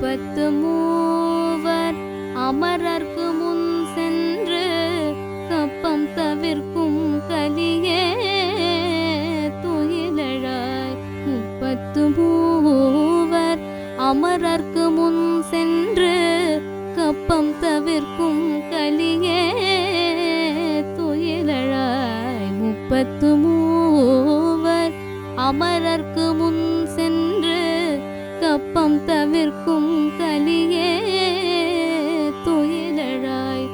33 அமரர்க்கு முன் சென்று கப்பம் தவிர்க்கும் கலியே துயிலழாய். 33 அமரர்க்கு முன் சென்று கப்பம் தவிர்க்கும் கலியே துயிலழாய். 33 அமரர்க்கு முன் சென்று கப்பம் தவிர்க்கும் கலியே துயிலழாய்.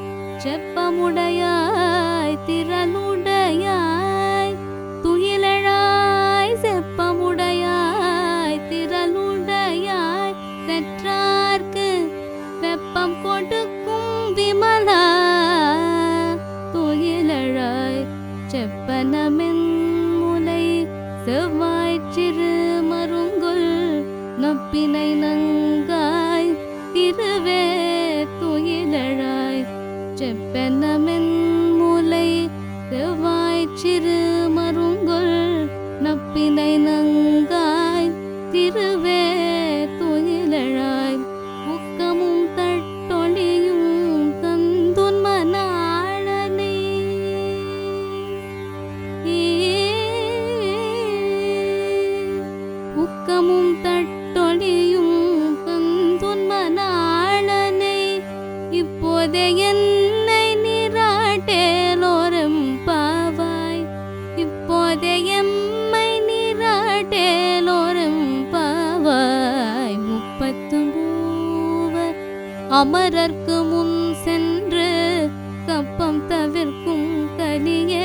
செப்பமுடையாய் திரளுடையாய் துயிலழாய். செப்பமுடையாய் திரளுடையாய் பெற்றார்க்கு வெப்பம் கொடுக்கும் விமலா துயிலழாய். செப்பனமென் முலை செவ்வாய்ச் சிறு மருங்குல் நப்பினை நங்காய் திருவே துயிலழாய். செப்பனமென் முலை செவ்வாய்ச் சிறு மருங்குல் நப்பினை நங்காய் திருவே துயிலழாய். உக்கமும் தட்டொழியும் தந்துன் மணாளனை உக்கமும் தட்டொழியும் தந்துன் மணாளனை இப்போதே என்னை நீராட்டேலோரும் பாவாய். இப்போதே எம்மை நீராட்டேலோரும் பாவாய். 33 அமரர்க்கு முன் சென்று கப்பம் தவிர்க்கும் கலியே